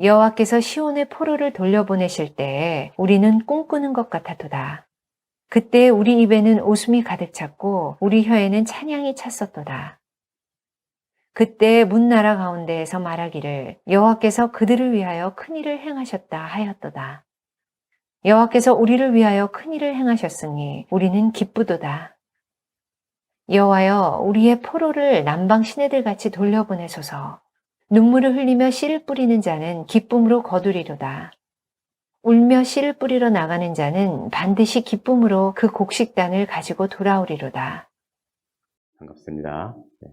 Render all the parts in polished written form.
여호와께서 시온의 포로를 돌려보내실 때에 우리는 꿈꾸는 것 같았도다. 그때 우리 입에는 웃음이 가득 찼고 우리 혀에는 찬양이 찼었도다. 그때 문나라 가운데에서 말하기를 여호와께서 그들을 위하여 큰일을 행하셨다 하였도다. 여호와께서 우리를 위하여 큰일을 행하셨으니 우리는 기쁘도다. 여호와여, 우리의 포로를 남방 시내들 같이 돌려보내소서. 눈물을 흘리며 씨를 뿌리는 자는 기쁨으로 거두리로다. 울며 씨를 뿌리러 나가는 자는 반드시 기쁨으로 그 곡식 땅을 가지고 돌아오리로다. 반갑습니다. 네.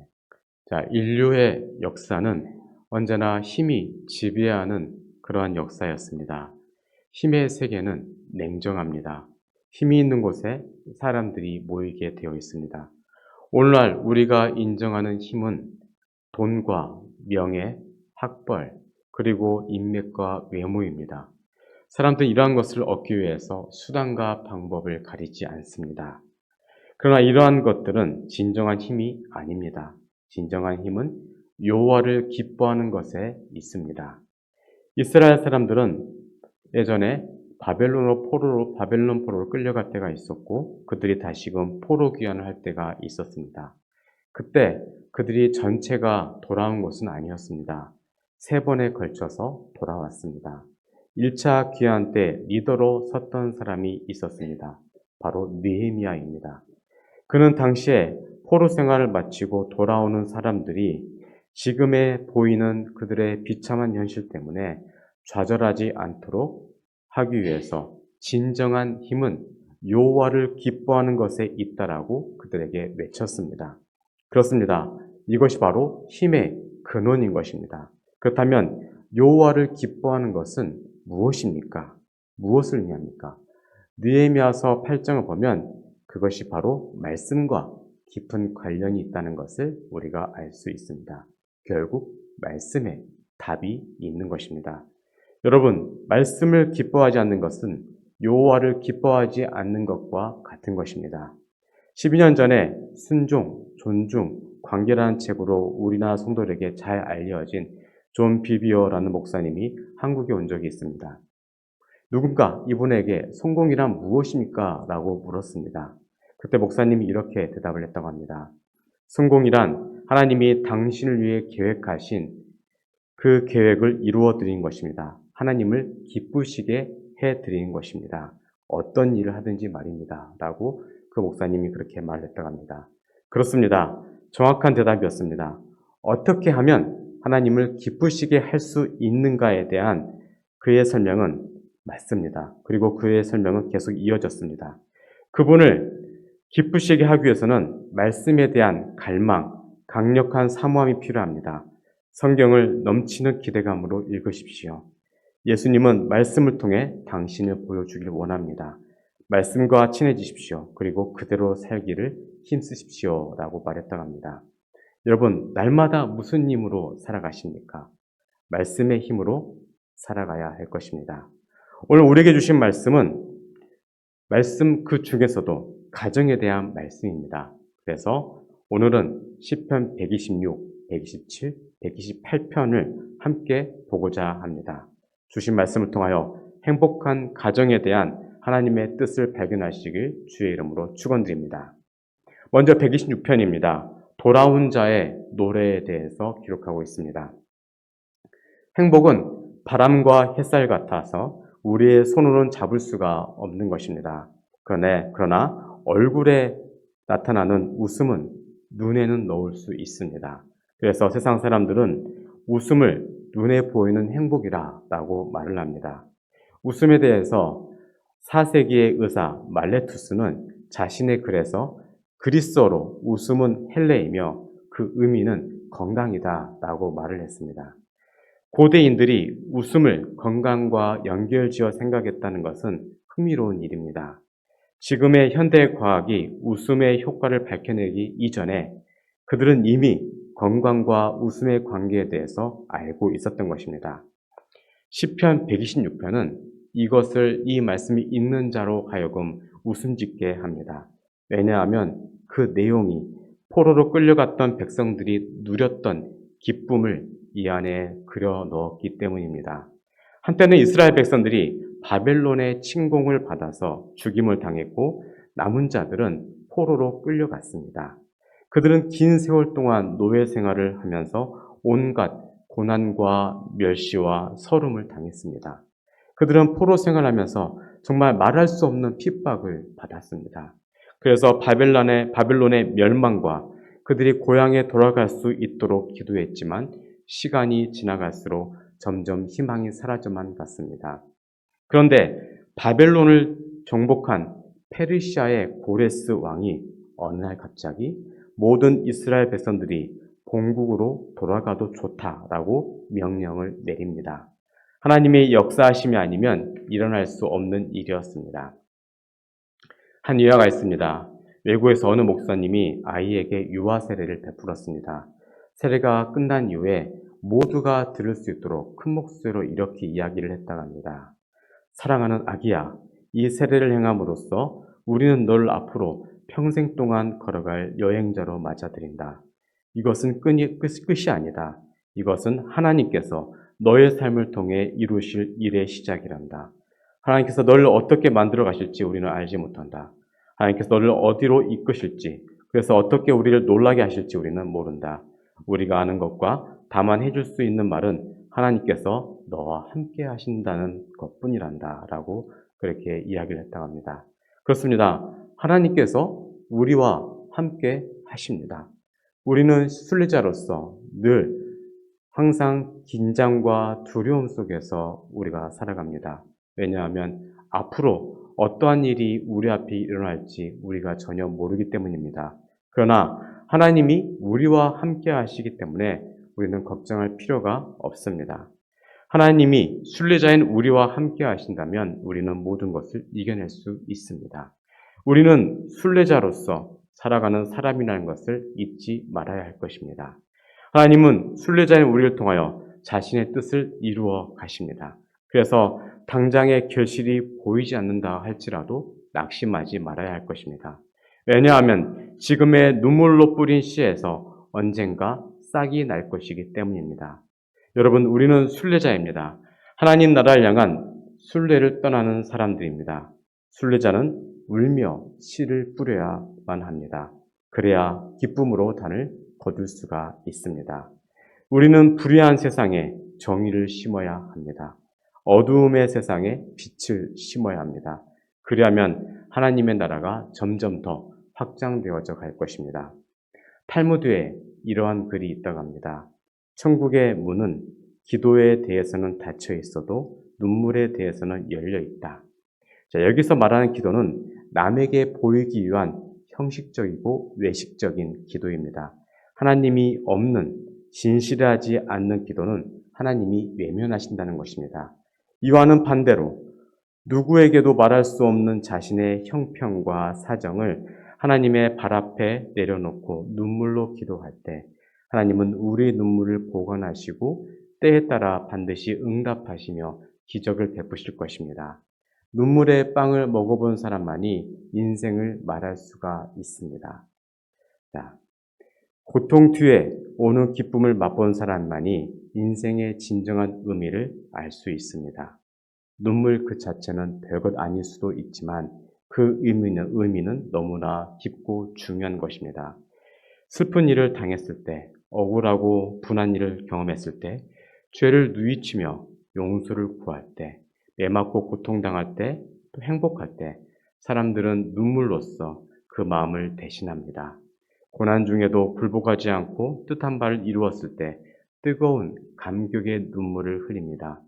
자, 인류의 역사는 언제나 힘이 지배하는 그러한 역사였습니다. 힘의 세계는 냉정합니다. 힘이 있는 곳에 사람들이 모이게 되어 있습니다. 오늘날 우리가 인정하는 힘은 돈과 명예, 학벌, 그리고 인맥과 외모입니다. 사람들은 이러한 것을 얻기 위해서 수단과 방법을 가리지 않습니다. 그러나 이러한 것들은 진정한 힘이 아닙니다. 진정한 힘은 여호와를 기뻐하는 것에 있습니다. 이스라엘 사람들은 예전에 바벨론 포로로 끌려갈 때가 있었고 그들이 다시금 포로 귀환을 할 때가 있었습니다. 그때 그들이 전체가 돌아온 것은 아니었습니다. 3번에 걸쳐서 돌아왔습니다. 1차 귀환 때 리더로 섰던 사람이 있었습니다. 바로 느헤미야입니다. 그는 당시에 포로 생활을 마치고 돌아오는 사람들이 지금에 보이는 그들의 비참한 현실 때문에 좌절하지 않도록 하기 위해서 진정한 힘은 여호와를 기뻐하는 것에 있다라고 그들에게 외쳤습니다. 그렇습니다. 이것이 바로 힘의 근원인 것입니다. 그렇다면 여호와를 기뻐하는 것은 무엇입니까? 무엇을 의미합니까? 느헤미야서 8장을 보면 그것이 바로 말씀과 깊은 관련이 있다는 것을 우리가 알 수 있습니다. 결국 말씀에 답이 있는 것입니다. 여러분, 말씀을 기뻐하지 않는 것은 여호와를 기뻐하지 않는 것과 같은 것입니다. 12년 전에 순종, 존중, 관계라는 책으로 우리나라 성도들에게 잘 알려진 존 비비어라는 목사님이 한국에 온 적이 있습니다. 누군가 이분에게 성공이란 무엇입니까? 라고 물었습니다. 그때 목사님이 이렇게 대답을 했다고 합니다. 성공이란 하나님이 당신을 위해 계획하신 그 계획을 이루어 드리는 것입니다. 하나님을 기쁘시게 해 드리는 것입니다. 어떤 일을 하든지 말입니다. 라고 그 목사님이 그렇게 말했다고 합니다. 그렇습니다. 정확한 대답이었습니다. 어떻게 하면 하나님을 기쁘시게 할 수 있는가에 대한 그의 설명은 맞습니다. 그리고 그의 설명은 계속 이어졌습니다. 그분을 기쁘시게 하기 위해서는 말씀에 대한 갈망, 강력한 사모함이 필요합니다. 성경을 넘치는 기대감으로 읽으십시오. 예수님은 말씀을 통해 당신을 보여주길 원합니다. 말씀과 친해지십시오. 그리고 그대로 살기를 힘쓰십시오. 라고 말했다고 합니다. 여러분, 날마다 무슨 힘으로 살아가십니까? 말씀의 힘으로 살아가야 할 것입니다. 오늘 우리에게 주신 말씀은 말씀 그 중에서도 가정에 대한 말씀입니다. 그래서 오늘은 시편 126, 127, 128편을 함께 보고자 합니다. 주신 말씀을 통하여 행복한 가정에 대한 하나님의 뜻을 발견하시길 주의 이름으로 축원드립니다. 먼저 126편입니다. 돌아온 자의 노래에 대해서 기록하고 있습니다. 행복은 바람과 햇살 같아서 우리의 손으로는 잡을 수가 없는 것입니다. 그러나 얼굴에 나타나는 웃음은 눈에는 넣을 수 있습니다. 그래서 세상 사람들은 웃음을 눈에 보이는 행복이라고 말을 합니다. 웃음에 대해서 4세기의 의사 말레투스는 자신의 글에서 그리스어로 웃음은 헬레이며 그 의미는 건강이다라고 말을 했습니다. 고대인들이 웃음을 건강과 연결지어 생각했다는 것은 흥미로운 일입니다. 지금의 현대 과학이 웃음의 효과를 밝혀내기 이전에 그들은 이미 건강과 웃음의 관계에 대해서 알고 있었던 것입니다. 시편 126편은 이 말씀이 있는 자로 하여금 웃음 짓게 합니다. 왜냐하면 그 내용이 포로로 끌려갔던 백성들이 누렸던 기쁨을 이 안에 그려 넣었기 때문입니다. 한때는 이스라엘 백성들이 바벨론의 침공을 받아서 죽임을 당했고 남은 자들은 포로로 끌려갔습니다. 그들은 긴 세월 동안 노예 생활을 하면서 온갖 고난과 멸시와 서름을 당했습니다. 그들은 포로 생활하면서 정말 말할 수 없는 핍박을 받았습니다. 그래서 바벨론의 멸망과 그들이 고향에 돌아갈 수 있도록 기도했지만 시간이 지나갈수록 점점 희망이 사라져만 갔습니다. 그런데 바벨론을 정복한 페르시아의 고레스 왕이 어느 날 갑자기 모든 이스라엘 백성들이 본국으로 돌아가도 좋다라고 명령을 내립니다. 하나님의 역사하심이 아니면 일어날 수 없는 일이었습니다. 한 일화가 있습니다. 외국에서 어느 목사님이 아이에게 유아 세례를 베풀었습니다. 세례가 끝난 이후에 모두가 들을 수 있도록 큰 목소리로 이렇게 이야기를 했다고 합니다. 사랑하는 아기야, 이 세례를 행함으로써 우리는 널 앞으로 평생 동안 걸어갈 여행자로 맞아들인다. 이것은 끝이 아니다. 이것은 하나님께서 너의 삶을 통해 이루실 일의 시작이란다. 하나님께서 너를 어떻게 만들어 가실지 우리는 알지 못한다. 하나님께서 너를 어디로 이끄실지, 그래서 어떻게 우리를 놀라게 하실지 우리는 모른다. 우리가 아는 것과 다만 해줄 수 있는 말은 하나님께서 너와 함께 하신다는 것뿐이란다. 라고 그렇게 이야기를 했다고 합니다. 그렇습니다. 하나님께서 우리와 함께 하십니다. 우리는 순례자로서 늘 항상 긴장과 두려움 속에서 우리가 살아갑니다. 왜냐하면 앞으로 어떠한 일이 우리 앞에 일어날지 우리가 전혀 모르기 때문입니다. 그러나 하나님이 우리와 함께 하시기 때문에 우리는 걱정할 필요가 없습니다. 하나님이 순례자인 우리와 함께 하신다면 우리는 모든 것을 이겨낼 수 있습니다. 우리는 순례자로서 살아가는 사람이라는 것을 잊지 말아야 할 것입니다. 하나님은 순례자인 우리를 통하여 자신의 뜻을 이루어 가십니다. 그래서 당장의 결실이 보이지 않는다 할지라도 낙심하지 말아야 할 것입니다. 왜냐하면 지금의 눈물로 뿌린 씨에서 언젠가 싹이 날 것이기 때문입니다. 여러분, 우리는 순례자입니다. 하나님 나라를 향한 순례를 떠나는 사람들입니다. 순례자는 울며 씨를 뿌려야만 합니다. 그래야 기쁨으로 단을 거둘 수가 있습니다. 우리는 불의한 세상에 정의를 심어야 합니다. 어두움의 세상에 빛을 심어야 합니다. 그리하면 하나님의 나라가 점점 더 확장되어져 갈 것입니다. 탈무드에 이러한 글이 있다고 합니다. 천국의 문은 기도에 대해서는 닫혀 있어도 눈물에 대해서는 열려 있다. 자, 여기서 말하는 기도는 남에게 보이기 위한 형식적이고 외식적인 기도입니다. 하나님이 없는 진실하지 않는 기도는 하나님이 외면하신다는 것입니다. 이와는 반대로 누구에게도 말할 수 없는 자신의 형편과 사정을 하나님의 발 앞에 내려놓고 눈물로 기도할 때 하나님은 우리의 눈물을 보관하시고 때에 따라 반드시 응답하시며 기적을 베푸실 것입니다. 눈물의 빵을 먹어본 사람만이 인생을 말할 수가 있습니다. 자, 고통 뒤에 오는 기쁨을 맛본 사람만이 인생의 진정한 의미를 알 수 있습니다. 눈물 그 자체는 별것 아닐 수도 있지만 그 의미는 너무나 깊고 중요한 것입니다. 슬픈 일을 당했을 때, 억울하고 분한 일을 경험했을 때, 죄를 누이치며 용서를 구할 때, 매맞고 고통당할 때, 또 행복할 때, 사람들은 눈물로써 그 마음을 대신합니다. 고난 중에도 굴복하지 않고 뜻한 바를 이루었을 때 뜨거운 감격의 눈물을 흘립니다.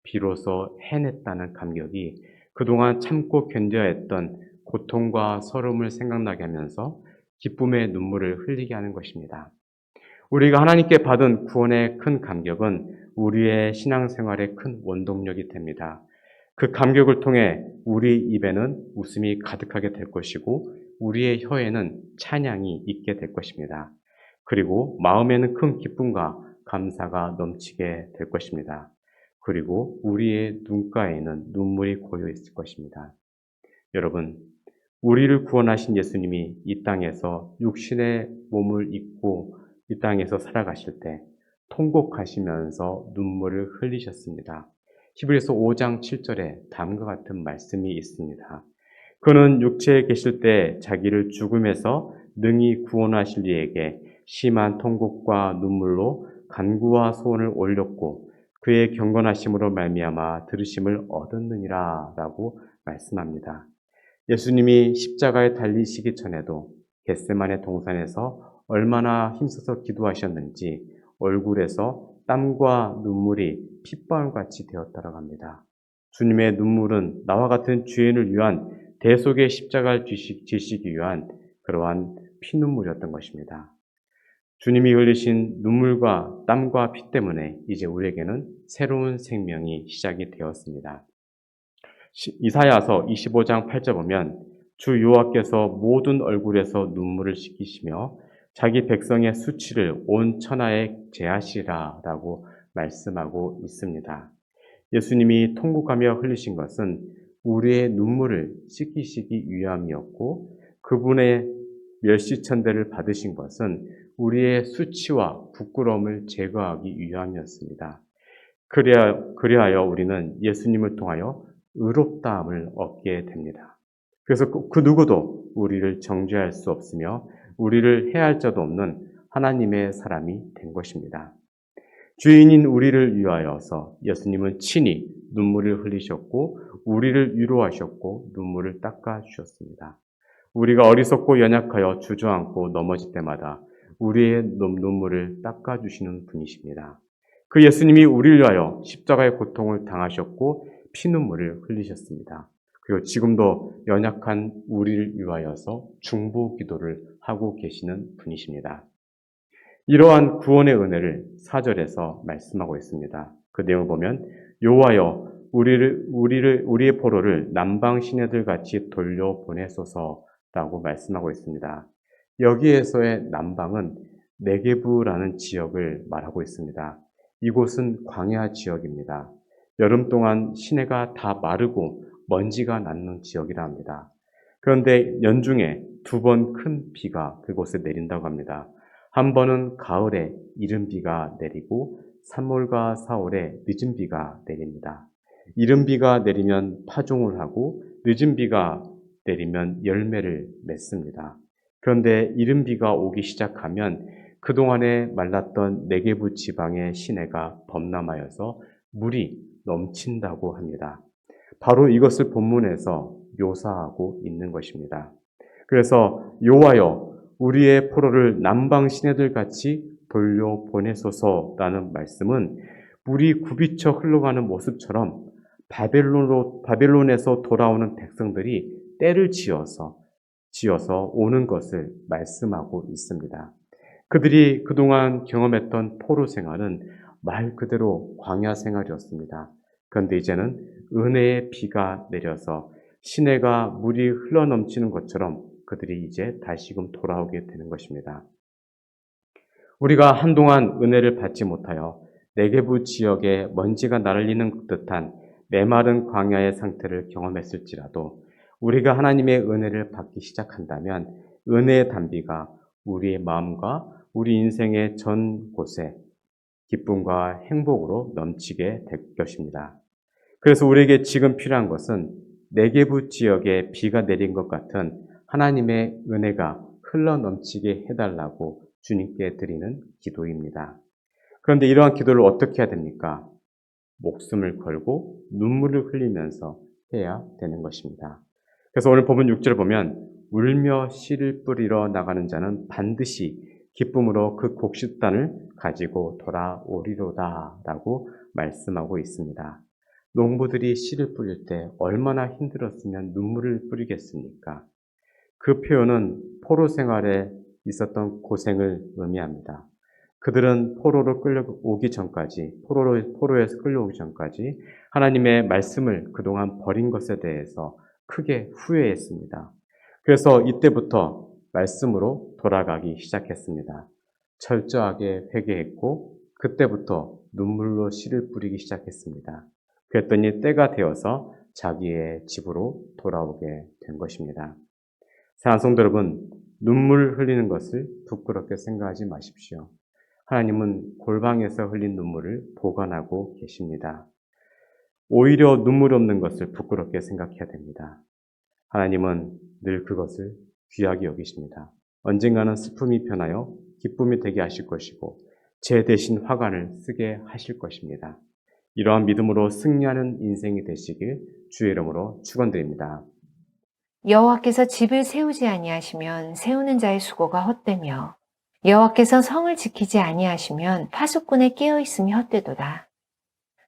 비로소 해냈다는 감격이 그동안 참고 견뎌야 했던 고통과 서름을 생각나게 하면서 기쁨의 눈물을 흘리게 하는 것입니다. 우리가 하나님께 받은 구원의 큰 감격은 우리의 신앙생활의 큰 원동력이 됩니다. 그 감격을 통해 우리 입에는 웃음이 가득하게 될 것이고 우리의 혀에는 찬양이 있게 될 것입니다. 그리고 마음에는 큰 기쁨과 감사가 넘치게 될 것입니다. 그리고 우리의 눈가에는 눈물이 고여 있을 것입니다. 여러분, 우리를 구원하신 예수님이 이 땅에서 육신의 몸을 입고 이 땅에서 살아가실 때 통곡하시면서 눈물을 흘리셨습니다. 히브리서 5장 7절에 다음과 같은 말씀이 있습니다. 그는 육체에 계실 때 자기를 죽음에서 능히 구원하실 이에게 심한 통곡과 눈물로 간구와 소원을 올렸고 그의 경건하심으로 말미암아 들으심을 얻었느니라라고 말씀합니다. 예수님이 십자가에 달리시기 전에도 겟세마네 동산에서 얼마나 힘써서 기도하셨는지 얼굴에서 땀과 눈물이 핏방울같이 되었다고 합니다. 주님의 눈물은 나와 같은 죄인을 위한 대속의 십자가를 지시기 위한 그러한 피눈물이었던 것입니다. 주님이 흘리신 눈물과 땀과 피 때문에 이제 우리에게는 새로운 생명이 시작이 되었습니다. 이사야서 25장 8절 보면 주 여호와께서 모든 얼굴에서 눈물을 씻기시며 자기 백성의 수치를 온 천하에 제하시라라고 말씀하고 있습니다. 예수님이 통곡하며 흘리신 것은 우리의 눈물을 씻기시기 위함이었고 그분의 멸시천대를 받으신 것은 우리의 수치와 부끄러움을 제거하기 위함이었습니다. 그리하여 우리는 예수님을 통하여 의롭다함을 얻게 됩니다. 그래서 그 누구도 우리를 정죄할 수 없으며 우리를 해할 자도 없는 하나님의 사람이 된 것입니다. 죄인인 우리를 위하여서 예수님은 친히 눈물을 흘리셨고 우리를 위로하셨고 눈물을 닦아 주셨습니다. 우리가 어리석고 연약하여 주저앉고 넘어질 때마다 우리의 눈물을 닦아 주시는 분이십니다. 그 예수님이 우리를 위하여 십자가의 고통을 당하셨고 피눈물을 흘리셨습니다. 그리고 지금도 연약한 우리를 위하여서 중보 기도를 하고 계시는 분이십니다. 이러한 구원의 은혜를 4절에서 말씀하고 있습니다. 그 내용을 보면 여호와여 우리의 포로를 남방 시내들 같이 돌려보내소서라고 말씀하고 있습니다. 여기에서의 남방은 네게부라는 지역을 말하고 있습니다. 이곳은 광야 지역입니다. 여름 동안 시내가 다 마르고 먼지가 나는 지역이라 합니다. 그런데 연중에 2번 큰 비가 그곳에 내린다고 합니다. 한 번은 가을에 이른 비가 내리고 3월과 4월에 늦은 비가 내립니다. 이른 비가 내리면 파종을 하고 늦은 비가 내리면 열매를 맺습니다. 그런데 이른 비가 오기 시작하면 그동안에 말랐던 네게부 지방의 시내가 범람하여서 물이 넘친다고 합니다. 바로 이것을 본문에서 묘사하고 있는 것입니다. 그래서 여호와여 우리의 포로를 남방 시내들 같이 돌려보내소서라는 말씀은 물이 굽이쳐 흘러가는 모습처럼 바벨론에서 돌아오는 백성들이 때를 지어서 오는 것을 말씀하고 있습니다. 그들이 그동안 경험했던 포로 생활은 말 그대로 광야 생활이었습니다. 그런데 이제는 은혜의 비가 내려서 시내가 물이 흘러넘치는 것처럼 그들이 이제 다시금 돌아오게 되는 것입니다. 우리가 한동안 은혜를 받지 못하여 네게부 지역에 먼지가 날리는 듯한 메마른 광야의 상태를 경험했을지라도 우리가 하나님의 은혜를 받기 시작한다면 은혜의 단비가 우리의 마음과 우리 인생의 전 곳에 기쁨과 행복으로 넘치게 될 것입니다. 그래서 우리에게 지금 필요한 것은 네게부 지역에 비가 내린 것 같은 하나님의 은혜가 흘러넘치게 해달라고 주님께 드리는 기도입니다. 그런데 이러한 기도를 어떻게 해야 됩니까? 목숨을 걸고 눈물을 흘리면서 해야 되는 것입니다. 그래서 오늘 본문 6절을 보면 울며 씨를 뿌리러 나가는 자는 반드시 기쁨으로 그 곡식단을 가지고 돌아오리로다 라고 말씀하고 있습니다. 농부들이 씨를 뿌릴 때 얼마나 힘들었으면 눈물을 뿌리겠습니까? 그 표현은 포로 생활에 있었던 고생을 의미합니다. 그들은 포로로 끌려오기 전까지, 포로에서 끌려오기 전까지 하나님의 말씀을 그동안 버린 것에 대해서 크게 후회했습니다. 그래서 이때부터 말씀으로 돌아가기 시작했습니다. 철저하게 회개했고 그때부터 눈물로 씨를 뿌리기 시작했습니다. 그랬더니 때가 되어서 자기의 집으로 돌아오게 된 것입니다. 사랑하는 성도 여러분, 눈물 흘리는 것을 부끄럽게 생각하지 마십시오. 하나님은 골방에서 흘린 눈물을 보관하고 계십니다. 오히려 눈물 없는 것을 부끄럽게 생각해야 됩니다. 하나님은 늘 그것을 귀하게 여기십니다. 언젠가는 슬픔이 변하여 기쁨이 되게 하실 것이고 제 대신 화관을 쓰게 하실 것입니다. 이러한 믿음으로 승리하는 인생이 되시길 주의 이름으로 축원드립니다. 여호와께서 집을 세우지 아니하시면 세우는 자의 수고가 헛되며 여호와께서 성을 지키지 아니하시면 파수꾼의 깨어 있음이 헛되도다.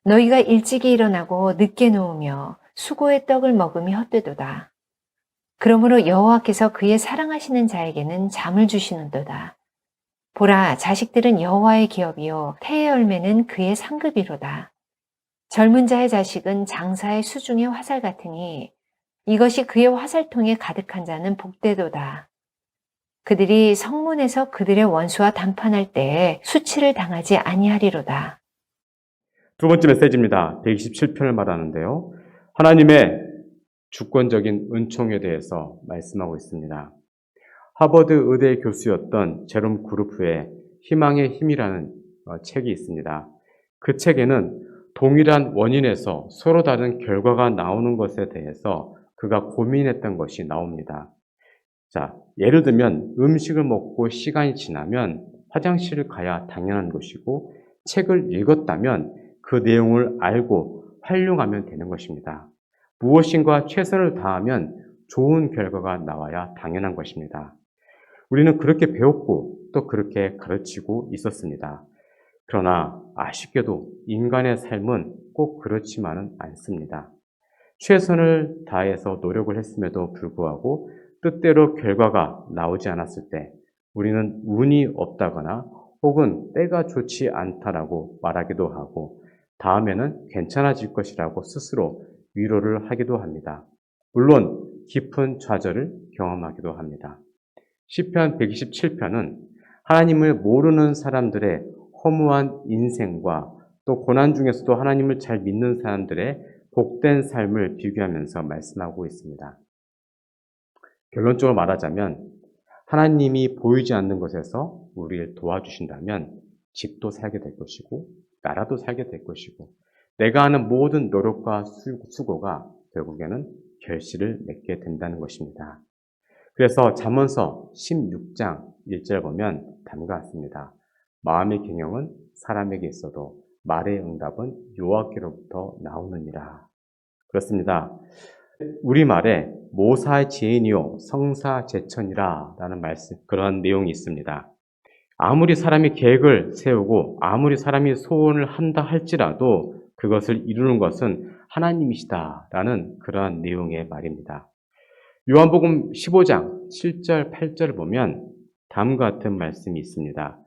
너희가 일찍이 일어나고 늦게 누우며 수고의 떡을 먹음이 헛되도다. 그러므로 여호와께서 그의 사랑하시는 자에게는 잠을 주시는도다. 보라, 자식들은 여호와의 기업이요 태의 열매는 그의 상급이로다. 젊은 자의 자식은 장사의 수중의 화살 같으니 이것이 그의 화살통에 가득한 자는 복되도다. 그들이 성문에서 그들의 원수와 담판할 때에 수치를 당하지 아니하리로다. 두 번째 메시지입니다. 127편을 말하는데요. 하나님의 주권적인 은총에 대해서 말씀하고 있습니다. 하버드 의대 교수였던 제롬 그루프의 희망의 힘이라는 책이 있습니다. 그 책에는 동일한 원인에서 서로 다른 결과가 나오는 것에 대해서 그가 고민했던 것이 나옵니다. 자, 예를 들면 음식을 먹고 시간이 지나면 화장실을 가야 당연한 것이고 책을 읽었다면 그 내용을 알고 활용하면 되는 것입니다. 무엇인가 최선을 다하면 좋은 결과가 나와야 당연한 것입니다. 우리는 그렇게 배웠고 또 그렇게 가르치고 있었습니다. 그러나 아쉽게도 인간의 삶은 꼭 그렇지만은 않습니다. 최선을 다해서 노력을 했음에도 불구하고 뜻대로 결과가 나오지 않았을 때 우리는 운이 없다거나 혹은 때가 좋지 않다라고 말하기도 하고 다음에는 괜찮아질 것이라고 스스로 위로를 하기도 합니다. 물론 깊은 좌절을 경험하기도 합니다. 시편 127편은 하나님을 모르는 사람들의 허무한 인생과 또 고난 중에서도 하나님을 잘 믿는 사람들의 복된 삶을 비교하면서 말씀하고 있습니다. 결론적으로 말하자면 하나님이 보이지 않는 것에서 우리를 도와주신다면 집도 살게 될 것이고 나라도 살게 될 것이고 내가 하는 모든 노력과 수고가 결국에는 결실을 맺게 된다는 것입니다. 그래서 잠언서 16장 1절 보면 다음과 같습니다. 마음의 경영은 사람에게 있어도 말의 응답은 여호와께로부터 나오느니라. 그렇습니다. 우리말에 모사의 지혜니요 성사제천이라 라는 말씀, 그러한 내용이 있습니다. 아무리 사람이 계획을 세우고 아무리 사람이 소원을 한다 할지라도 그것을 이루는 것은 하나님이시다 라는 그러한 내용의 말입니다. 요한복음 15장 7절 8절을 보면 다음과 같은 말씀이 있습니다.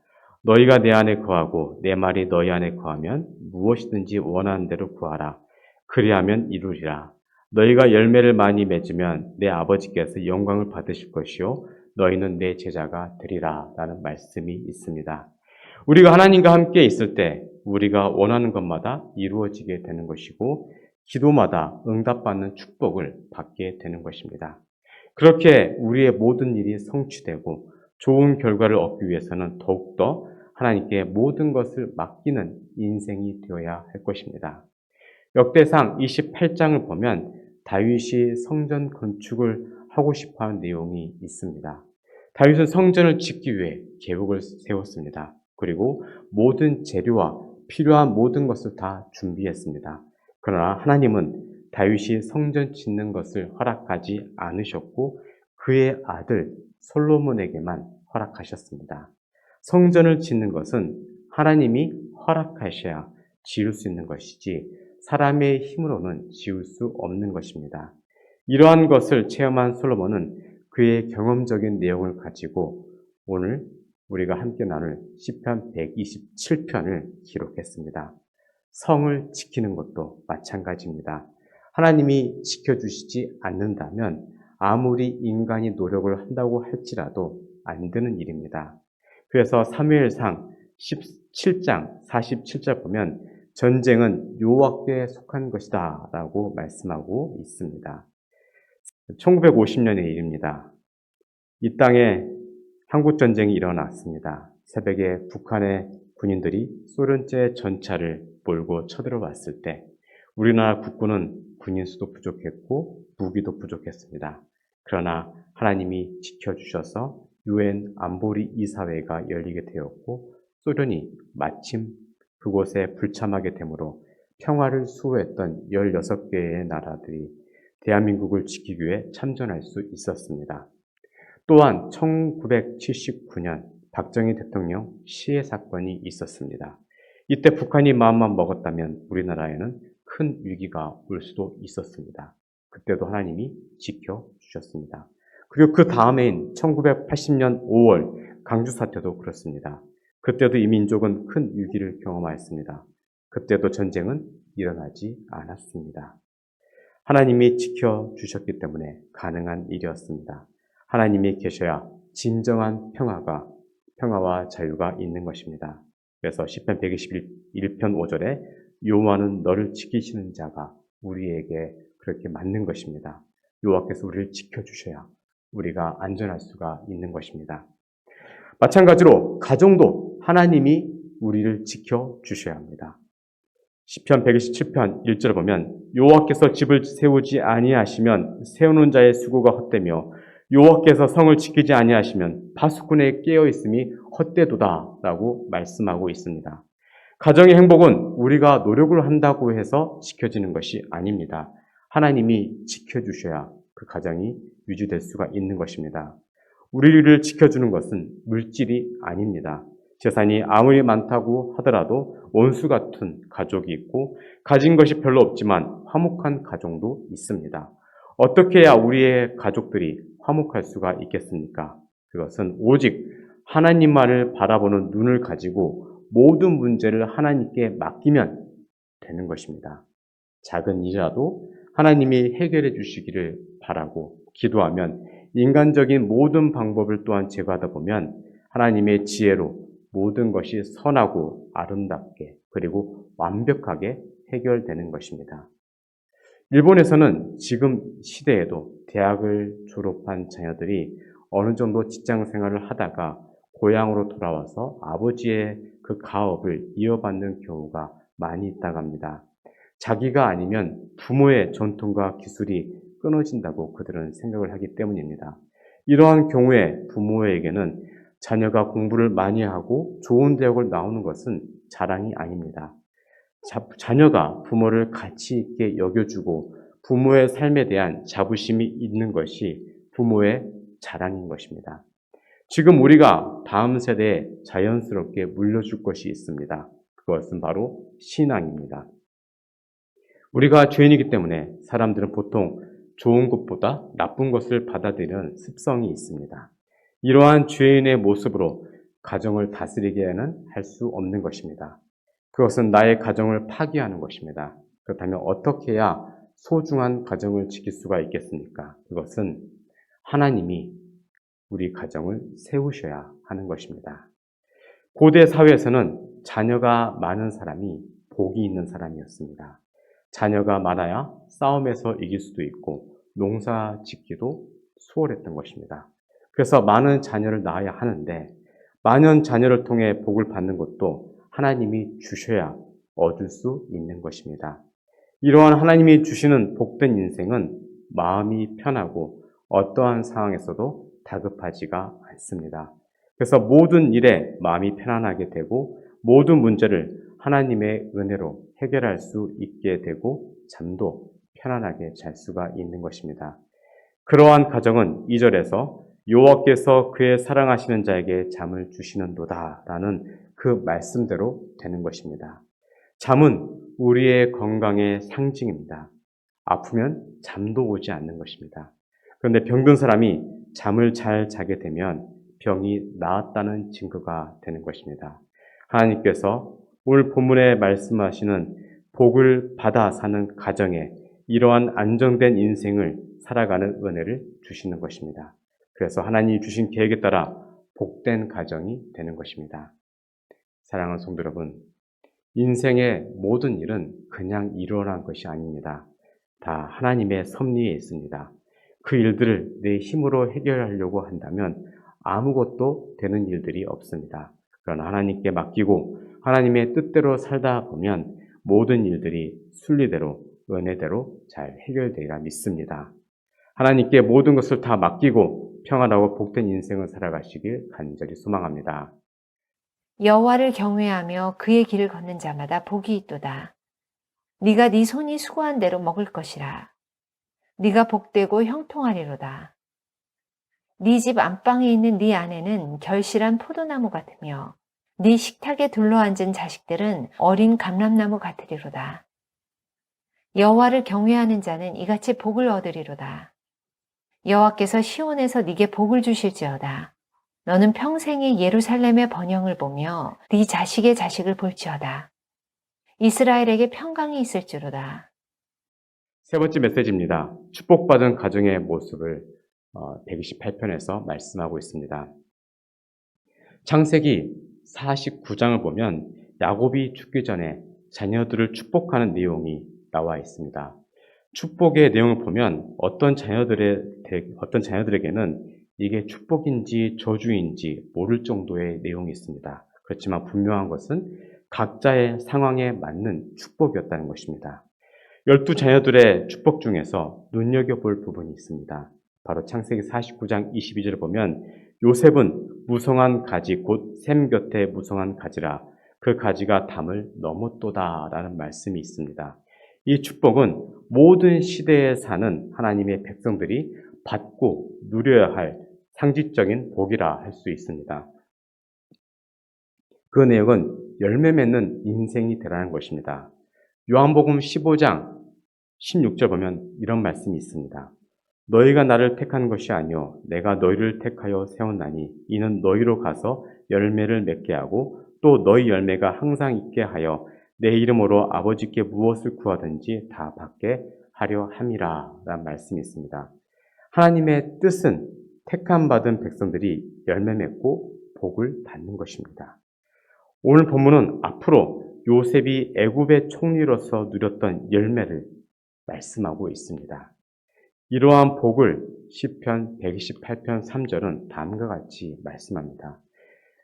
너희가 내 안에 거하고 내 말이 너희 안에 거하면 무엇이든지 원하는 대로 구하라. 그리하면 이루리라. 너희가 열매를 많이 맺으면 내 아버지께서 영광을 받으실 것이요 너희는 내 제자가 되리라 라는 말씀이 있습니다. 우리가 하나님과 함께 있을 때 우리가 원하는 것마다 이루어지게 되는 것이고 기도마다 응답받는 축복을 받게 되는 것입니다. 그렇게 우리의 모든 일이 성취되고 좋은 결과를 얻기 위해서는 더욱더 하나님께 모든 것을 맡기는 인생이 되어야 할 것입니다. 역대상 28장을 보면 다윗이 성전 건축을 하고 싶어하는 내용이 있습니다. 다윗은 성전을 짓기 위해 계획을 세웠습니다. 그리고 모든 재료와 필요한 모든 것을 다 준비했습니다. 그러나 하나님은 다윗이 성전 짓는 것을 허락하지 않으셨고 그의 아들 솔로몬에게만 허락하셨습니다. 성전을 짓는 것은 하나님이 허락하셔야 지을 수 있는 것이지 사람의 힘으로는 지을 수 없는 것입니다. 이러한 것을 체험한 솔로몬은 그의 경험적인 내용을 가지고 오늘 우리가 함께 나눌 시편 127편을 기록했습니다. 성을 지키는 것도 마찬가지입니다. 하나님이 지켜주시지 않는다면 아무리 인간이 노력을 한다고 할지라도 안 되는 일입니다. 그래서 사무엘상 17장 47절 보면 전쟁은 여호와께 속한 것이다 라고 말씀하고 있습니다. 1950년의 일입니다. 이 땅에 한국전쟁이 일어났습니다. 새벽에 북한의 군인들이 소련제 전차를 몰고 쳐들어왔을 때 우리나라 국군은 군인 수도 부족했고 무기도 부족했습니다. 그러나 하나님이 지켜주셔서 유엔 안보리 이사회가 열리게 되었고 소련이 마침 그곳에 불참하게 되므로 평화를 수호했던 16개의 나라들이 대한민국을 지키기 위해 참전할 수 있었습니다. 또한 1979년 박정희 대통령 시해 사건이 있었습니다. 이때 북한이 마음만 먹었다면 우리나라에는 큰 위기가 올 수도 있었습니다. 그때도 하나님이 지켜주셨습니다. 그리고 그 다음해인 1980년 5월 강주 사태도 그렇습니다. 그때도 이 민족은 큰 위기를 경험하였습니다. 그때도 전쟁은 일어나지 않았습니다. 하나님이 지켜주셨기 때문에 가능한 일이었습니다. 하나님이 계셔야 진정한 평화와 자유가 있는 것입니다. 그래서 시편 121편 5절에 여호와는 너를 지키시는 자가 우리에게 그렇게 맞는 것입니다. 여호와께서 우리를 지켜주셔야 우리가 안전할 수가 있는 것입니다. 마찬가지로 가정도 하나님이 우리를 지켜주셔야 합니다. 시편 127편 1절을 보면 여호와께서 집을 세우지 아니하시면 세우는 자의 수고가 헛되며 여호와께서 성을 지키지 아니하시면 파수꾼의 깨어있음이 헛되도다라고 말씀하고 있습니다. 가정의 행복은 우리가 노력을 한다고 해서 지켜지는 것이 아닙니다. 하나님이 지켜주셔야 그 가정이 유지될 수가 있는 것입니다. 우리를 지켜주는 것은 물질이 아닙니다. 재산이 아무리 많다고 하더라도 원수 같은 가족이 있고 가진 것이 별로 없지만 화목한 가정도 있습니다. 어떻게 해야 우리의 가족들이 화목할 수가 있겠습니까? 그것은 오직 하나님만을 바라보는 눈을 가지고 모든 문제를 하나님께 맡기면 되는 것입니다. 작은 일이라도 하나님이 해결해 주시기를 바라고 기도하면 인간적인 모든 방법을 또한 제거하다 보면 하나님의 지혜로 모든 것이 선하고 아름답게 그리고 완벽하게 해결되는 것입니다. 일본에서는 지금 시대에도 대학을 졸업한 자녀들이 어느 정도 직장 생활을 하다가 고향으로 돌아와서 아버지의 그 가업을 이어받는 경우가 많이 있다고 합니다. 자기가 아니면 부모의 전통과 기술이 끊어진다고 그들은 생각을 하기 때문입니다. 이러한 경우에 부모에게는 자녀가 공부를 많이 하고 좋은 대학을 나오는 것은 자랑이 아닙니다. 자녀가 부모를 가치 있게 여겨주고 부모의 삶에 대한 자부심이 있는 것이 부모의 자랑인 것입니다. 지금 우리가 다음 세대에 자연스럽게 물려줄 것이 있습니다. 그것은 바로 신앙입니다. 우리가 죄인이기 때문에 사람들은 보통 좋은 것보다 나쁜 것을 받아들이는 습성이 있습니다. 이러한 죄인의 모습으로 가정을 다스리게는 할 수 없는 것입니다. 그것은 나의 가정을 파괴하는 것입니다. 그렇다면 어떻게 해야 소중한 가정을 지킬 수가 있겠습니까? 그것은 하나님이 우리 가정을 세우셔야 하는 것입니다. 고대 사회에서는 자녀가 많은 사람이 복이 있는 사람이었습니다. 자녀가 많아야 싸움에서 이길 수도 있고 농사 짓기도 수월했던 것입니다. 그래서 많은 자녀를 낳아야 하는데 많은 자녀를 통해 복을 받는 것도 하나님이 주셔야 얻을 수 있는 것입니다. 이러한 하나님이 주시는 복된 인생은 마음이 편하고 어떠한 상황에서도 다급하지가 않습니다. 그래서 모든 일에 마음이 편안하게 되고 모든 문제를 하나님의 은혜로 해결할 수 있게 되고 잠도 편안하게 잘 수가 있는 것입니다. 그러한 가정은 2절에서 여호와께서 그의 사랑하시는 자에게 잠을 주시는도다라는 그 말씀대로 되는 것입니다. 잠은 우리의 건강의 상징입니다. 아프면 잠도 오지 않는 것입니다. 그런데 병든 사람이 잠을 잘 자게 되면 병이 나았다는 증거가 되는 것입니다. 하나님께서 오늘 본문에 말씀하시는 복을 받아 사는 가정에 이러한 안정된 인생을 살아가는 은혜를 주시는 것입니다. 그래서 하나님이 주신 계획에 따라 복된 가정이 되는 것입니다. 사랑하는 성도 여러분, 인생의 모든 일은 그냥 일어난 것이 아닙니다. 다 하나님의 섭리에 있습니다. 그 일들을 내 힘으로 해결하려고 한다면 아무것도 되는 일들이 없습니다. 그러나 하나님께 맡기고 하나님의 뜻대로 살다 보면 모든 일들이 순리대로 은혜대로 잘 해결되리라 믿습니다. 하나님께 모든 것을 다 맡기고 평안하고 복된 인생을 살아가시길 간절히 소망합니다. 여호와를 경외하며 그의 길을 걷는 자마다 복이 있도다. 네가 네 손이 수고한 대로 먹을 것이라. 네가 복되고 형통하리로다. 네 집 안방에 있는 네 아내는 결실한 포도나무 같으며 네 식탁에 둘러앉은 자식들은 어린 감람나무 같으리로다. 여호와를 경외하는 자는 이같이 복을 얻으리로다. 여호와께서 시온에서 네게 복을 주실지어다. 너는 평생에 예루살렘의 번영을 보며 네 자식의 자식을 볼지어다. 이스라엘에게 평강이 있을지로다. 세 번째 메시지입니다. 축복받은 가정의 모습을 128편에서 말씀하고 있습니다. 창세기 49장을 보면 야곱이 죽기 전에 자녀들을 축복하는 내용이 나와 있습니다. 축복의 내용을 보면 어떤 자녀들에게는 이게 축복인지 저주인지 모를 정도의 내용이 있습니다. 그렇지만 분명한 것은 각자의 상황에 맞는 축복이었다는 것입니다. 12자녀들의 축복 중에서 눈여겨볼 부분이 있습니다. 바로 창세기 49장 22절을 보면 요셉은 무성한 가지 곧 샘 곁에 무성한 가지라 그 가지가 담을 넘었도다 라는 말씀이 있습니다. 이 축복은 모든 시대에 사는 하나님의 백성들이 받고 누려야 할 상징적인 복이라 할 수 있습니다. 그 내용은 열매 맺는 인생이 되라는 것입니다. 요한복음 15장 16절 보면 이런 말씀이 있습니다. 너희가 나를 택한 것이 아니요 내가 너희를 택하여 세웠나니 이는 너희로 가서 열매를 맺게 하고 또 너희 열매가 항상 있게 하여 내 이름으로 아버지께 무엇을 구하든지 다 받게 하려 함이라 라는 말씀이 있습니다. 하나님의 뜻은 택함 받은 백성들이 열매 맺고 복을 받는 것입니다. 오늘 본문은 앞으로 요셉이 애굽의 총리로서 누렸던 열매를 말씀하고 있습니다. 이러한 복을 시편 128편 3절은 다음과 같이 말씀합니다.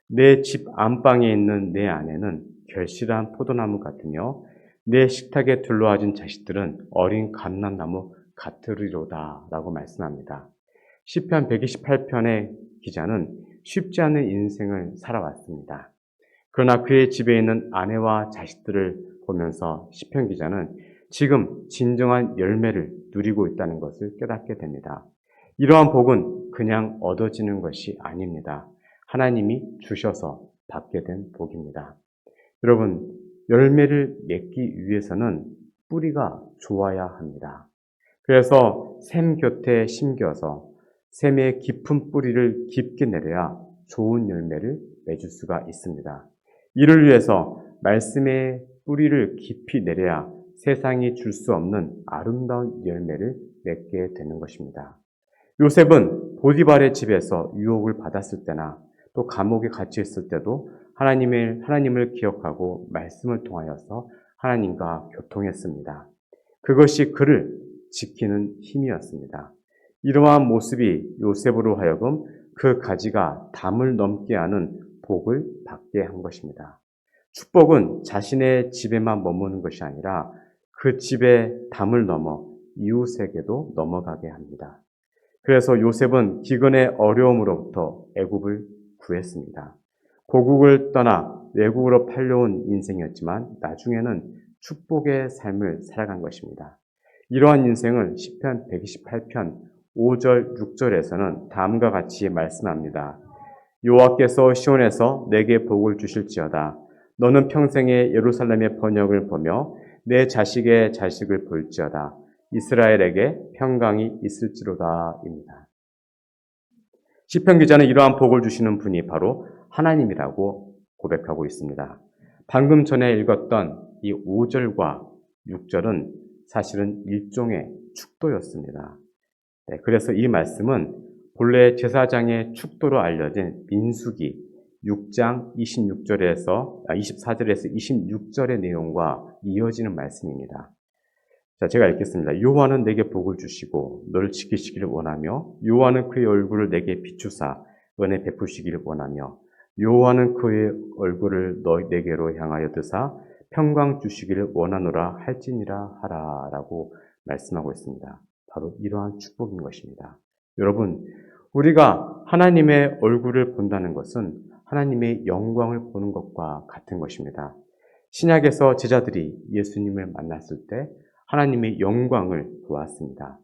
내 집 안방에 있는 내 아내는 결실한 포도나무 같으며 내 식탁에 둘러앉은 자식들은 어린 감람나무 같으리로다 라고 말씀합니다. 시편 128편의 기자는 쉽지 않은 인생을 살아왔습니다. 그러나 그의 집에 있는 아내와 자식들을 보면서 시편 기자는 지금 진정한 열매를 누리고 있다는 것을 깨닫게 됩니다. 이러한 복은 그냥 얻어지는 것이 아닙니다. 하나님이 주셔서 받게 된 복입니다. 여러분, 열매를 맺기 위해서는 뿌리가 좋아야 합니다. 그래서 샘 곁에 심겨서 샘의 깊은 뿌리를 깊게 내려야 좋은 열매를 맺을 수가 있습니다. 이를 위해서 말씀의 뿌리를 깊이 내려야 세상이 줄 수 없는 아름다운 열매를 맺게 되는 것입니다. 요셉은 보디발의 집에서 유혹을 받았을 때나 또 감옥에 갇혀 있을 때도 하나님을 기억하고 말씀을 통하여서 하나님과 교통했습니다. 그것이 그를 지키는 힘이었습니다. 이러한 모습이 요셉으로 하여금 그 가지가 담을 넘게 하는 복을 받게 한 것입니다. 축복은 자신의 집에만 머무는 것이 아니라 그 집의 담을 넘어 이웃에게도 넘어가게 합니다. 그래서 요셉은 기근의 어려움으로부터 애굽을 구했습니다. 고국을 떠나 외국으로 팔려온 인생이었지만 나중에는 축복의 삶을 살아간 것입니다. 이러한 인생을 시편 128편 5절, 6절에서는 다음과 같이 말씀합니다. 여호와께서 시온에서 내게 복을 주실지어다. 너는 평생에 예루살렘의 번영을 보며 내 자식의 자식을 볼지어다. 이스라엘에게 평강이 있을지로다입니다. 시편 기자는 이러한 복을 주시는 분이 바로 하나님이라고 고백하고 있습니다. 방금 전에 읽었던 이 5절과 6절은 사실은 일종의 축도였습니다. 그래서 이 말씀은 본래 제사장의 축도로 알려진 민수기 6장 24절에서 26절의 내용과 이어지는 말씀입니다. 자, 제가 읽겠습니다. 여호와는 내게 복을 주시고 너를 지키시기를 원하며 여호와는 그의 얼굴을 내게 비추사 은혜 베푸시기를 원하며 여호와는 그의 얼굴을 내게로 향하여 드사 평강 주시기를 원하노라 할지니라 하라라고 말씀하고 있습니다. 바로 이러한 축복인 것입니다. 여러분, 우리가 하나님의 얼굴을 본다는 것은 하나님의 영광을 보는 것과 같은 것입니다. 신약에서 제자들이 예수님을 만났을 때 하나님의 영광을 보았습니다.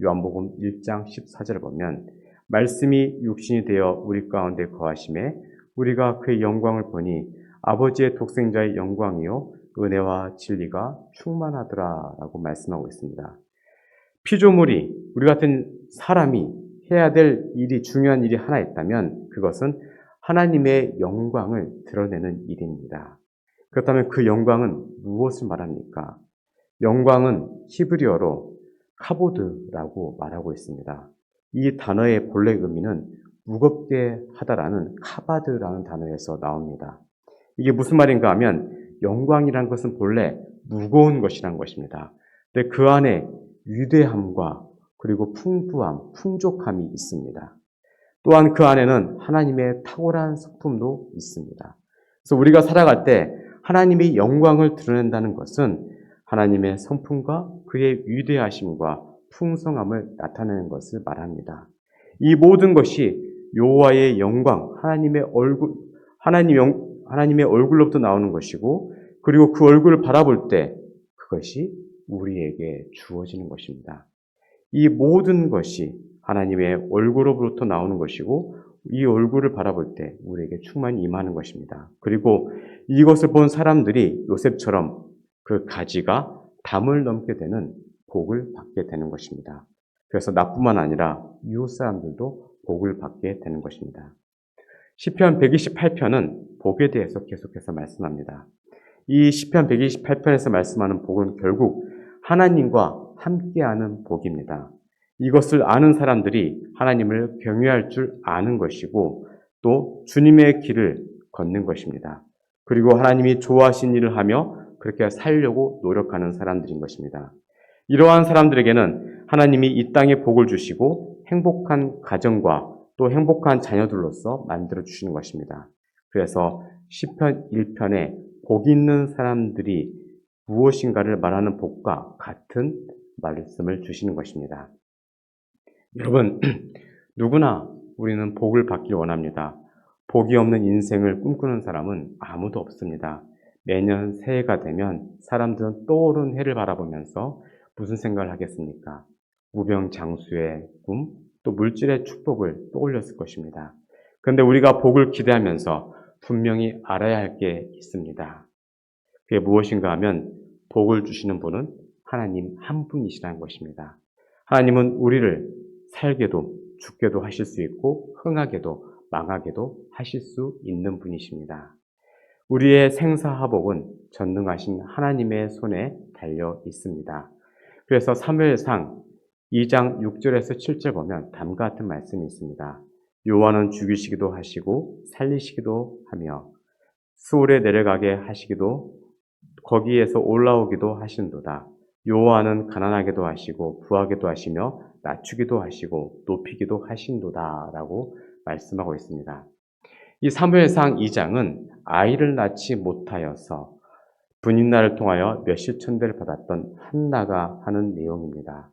요한복음 1장 14절을 보면 말씀이 육신이 되어 우리 가운데 거하심에 우리가 그의 영광을 보니 아버지의 독생자의 영광이요 은혜와 진리가 충만하더라라고 말씀하고 있습니다. 피조물이 우리 같은 사람이 해야 될 일이 중요한 일이 하나 있다면 그것은 하나님의 영광을 드러내는 일입니다. 그렇다면 그 영광은 무엇을 말합니까? 영광은 히브리어로 카보드라고 말하고 있습니다. 이 단어의 본래 의미는 무겁게 하다라는 카바드라는 단어에서 나옵니다. 이게 무슨 말인가 하면 영광이란 것은 본래 무거운 것이란 것입니다. 근데 그 안에 위대함과 그리고 풍부함, 풍족함이 있습니다. 또한 그 안에는 하나님의 탁월한 성품도 있습니다. 그래서 우리가 살아갈 때 하나님의 영광을 드러낸다는 것은 하나님의 성품과 그의 위대하심과 풍성함을 나타내는 것을 말합니다. 이 모든 것이 여호와의 영광, 하나님의 얼굴로부터 나오는 것이고, 그리고 그 얼굴을 바라볼 때 그것이 우리에게 주어지는 것입니다. 이 모든 것이 하나님의 얼굴로부터 나오는 것이고, 이 얼굴을 바라볼 때 우리에게 충만히 임하는 것입니다. 그리고 이것을 본 사람들이 요셉처럼 그 가지가 담을 넘게 되는 복을 받게 되는 것입니다. 그래서 나뿐만 아니라 이웃 사람들도 복을 받게 되는 것입니다. 시편 128편은 복에 대해서 계속해서 말씀합니다. 이 시편 128편에서 말씀하는 복은 결국 하나님과 함께하는 복입니다. 이것을 아는 사람들이 하나님을 경외할 줄 아는 것이고 또 주님의 길을 걷는 것입니다. 그리고 하나님이 좋아하신 일을 하며 그렇게 살려고 노력하는 사람들인 것입니다. 이러한 사람들에게는 하나님이 이 땅에 복을 주시고 행복한 가정과 또 행복한 자녀들로서 만들어 주시는 것입니다. 그래서 시편 1편에 복 있는 사람들이 무엇인가를 말하는 복과 같은 말씀을 주시는 것입니다. 여러분, 누구나 우리는 복을 받길 원합니다. 복이 없는 인생을 꿈꾸는 사람은 아무도 없습니다. 매년 새해가 되면 사람들은 떠오른 해를 바라보면서 무슨 생각을 하겠습니까? 무병장수의 꿈, 또 물질의 축복을 떠올렸을 것입니다. 그런데 우리가 복을 기대하면서 분명히 알아야 할 게 있습니다. 그게 무엇인가 하면 복을 주시는 분은 하나님 한 분이시라는 것입니다. 하나님은 우리를 살게도 죽게도 하실 수 있고 흥하게도 망하게도 하실 수 있는 분이십니다. 우리의 생사화복은 전능하신 하나님의 손에 달려 있습니다. 그래서 사무엘상 2장 6절에서 7절 보면 다음과 같은 말씀이 있습니다. 여호와는 죽이시기도 하시고 살리시기도 하며 수월에 내려가게 하시기도 거기에서 올라오기도 하신도다. 여호와는 가난하게도 하시고 부하게도 하시며 낮추기도 하시고 높이기도 하신도다라고 말씀하고 있습니다. 이 사무엘상 2장은 아이를 낳지 못하여서 분인날을 통하여 몇십천대를 받았던 한나가 하는 내용입니다.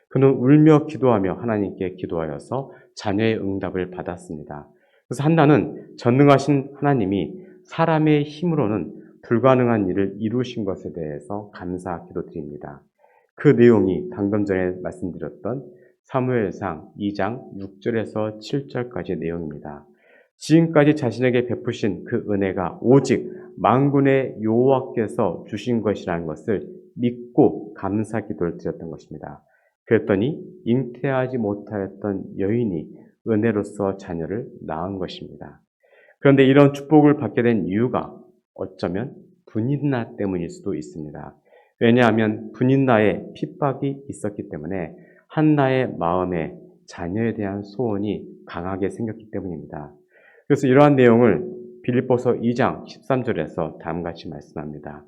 그는 울며 기도하며 하나님께 기도하여서 자녀의 응답을 받았습니다. 그래서 한나는 전능하신 하나님이 사람의 힘으로는 불가능한 일을 이루신 것에 대해서 감사 기도드립니다. 그 내용이 방금 전에 말씀드렸던 사무엘상 2장 6절에서 7절까지의 내용입니다. 지금까지 자신에게 베푸신 그 은혜가 오직 만군의 여호와께서 주신 것이라는 것을 믿고 감사 기도를 드렸던 것입니다. 그랬더니 잉태하지 못하였던 여인이 은혜로서 자녀를 낳은 것입니다. 그런데 이런 축복을 받게 된 이유가 어쩌면 분인나 때문일 수도 있습니다. 왜냐하면 분인나에 핍박이 있었기 때문에 한나의 마음에 자녀에 대한 소원이 강하게 생겼기 때문입니다. 그래서 이러한 내용을 빌립보서 2장 13절에서 다음같이 말씀합니다.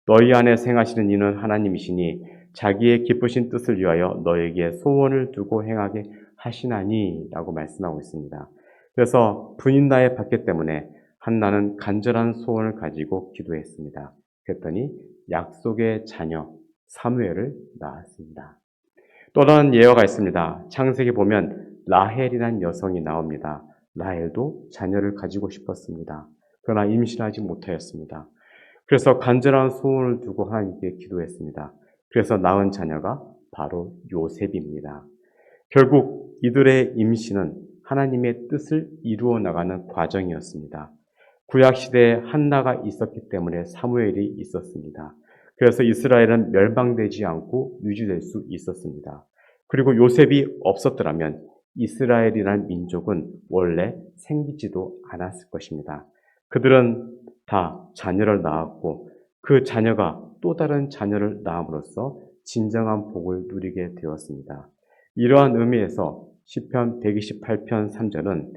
너희 안에 생하시는 이는 하나님이시니 자기의 기쁘신 뜻을 위하여 너에게 소원을 두고 행하게 하시나니 라고 말씀하고 있습니다. 그래서 분인나에 받기 때문에 한나는 간절한 소원을 가지고 기도했습니다. 그랬더니 약속의 자녀 사무엘을 낳았습니다. 또 다른 예화가 있습니다. 창세기 보면 라헬이라는 여성이 나옵니다. 라헬도 자녀를 가지고 싶었습니다. 그러나 임신하지 못하였습니다. 그래서 간절한 소원을 두고 하나님께 기도했습니다. 그래서 낳은 자녀가 바로 요셉입니다. 결국 이들의 임신은 하나님의 뜻을 이루어 나가는 과정이었습니다. 구약시대에 한나가 있었기 때문에 사무엘이 있었습니다. 그래서 이스라엘은 멸망되지 않고 유지될 수 있었습니다. 그리고 요셉이 없었더라면 이스라엘이라는 민족은 원래 생기지도 않았을 것입니다. 그들은 다 자녀를 낳았고 그 자녀가 또 다른 자녀를 낳음으로써 진정한 복을 누리게 되었습니다. 이러한 의미에서 시편 128편 3절은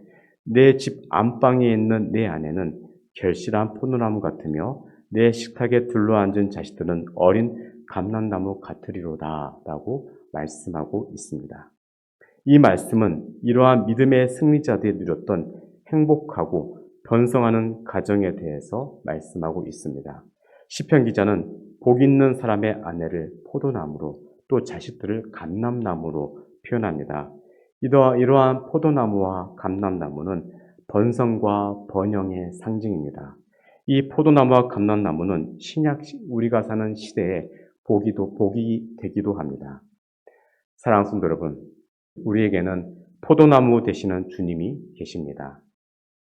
내 집 안방에 있는 내 아내는 결실한 포도나무 같으며 내 식탁에 둘러앉은 자식들은 어린 감람나무 같으리로다 라고 말씀하고 있습니다. 이 말씀은 이러한 믿음의 승리자들이 누렸던 행복하고 번성하는 가정에 대해서 말씀하고 있습니다. 시편 기자는 복 있는 사람의 아내를 포도나무로 또 자식들을 감람나무로 표현합니다. 이러한 포도나무와 감람나무는 번성과 번영의 상징입니다. 이 포도나무와 감람나무는 신약 우리가 사는 시대에 복이 되기도 합니다. 사랑하는 성도 여러분, 우리에게는 포도나무 되시는 주님이 계십니다.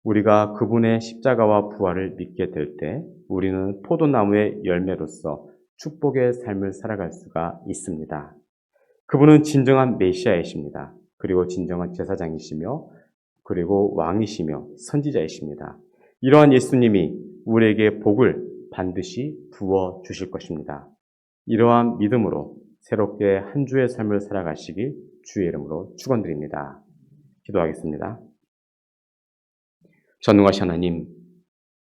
우리가 그분의 십자가와 부활을 믿게 될 때 우리는 포도나무의 열매로서 축복의 삶을 살아갈 수가 있습니다. 그분은 진정한 메시아이십니다. 그리고 진정한 제사장이시며 그리고 왕이시며 선지자이십니다. 이러한 예수님이 우리에게 복을 반드시 부어 주실 것입니다. 이러한 믿음으로 새롭게 한 주의 삶을 살아가시길 주의 이름으로 축원드립니다. 기도하겠습니다. 전능하신 하나님,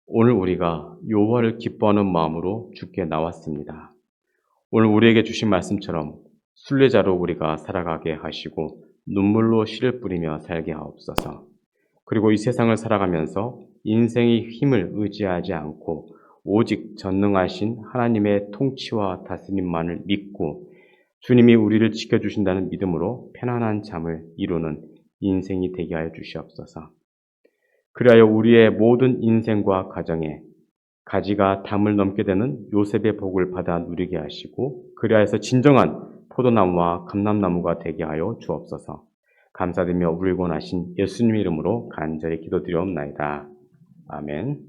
오늘 우리가 여호와를 기뻐하는 마음으로 주께 나왔습니다. 오늘 우리에게 주신 말씀처럼 순례자로 우리가 살아가게 하시고 눈물로 씨를 뿌리며 살게 하옵소서. 그리고 이 세상을 살아가면서 인생의 힘을 의지하지 않고 오직 전능하신 하나님의 통치와 다스림만을 믿고 주님이 우리를 지켜주신다는 믿음으로 편안한 잠을 이루는 인생이 되게 하여 주시옵소서. 그리하여 우리의 모든 인생과 가정에 가지가 담을 넘게 되는 요셉의 복을 받아 누리게 하시고 그리하여서 진정한 포도나무와 감람나무가 되게 하여 주옵소서. 감사드리며 우리를 구원하신 예수님 이름으로 간절히 기도드리옵나이다. 아멘.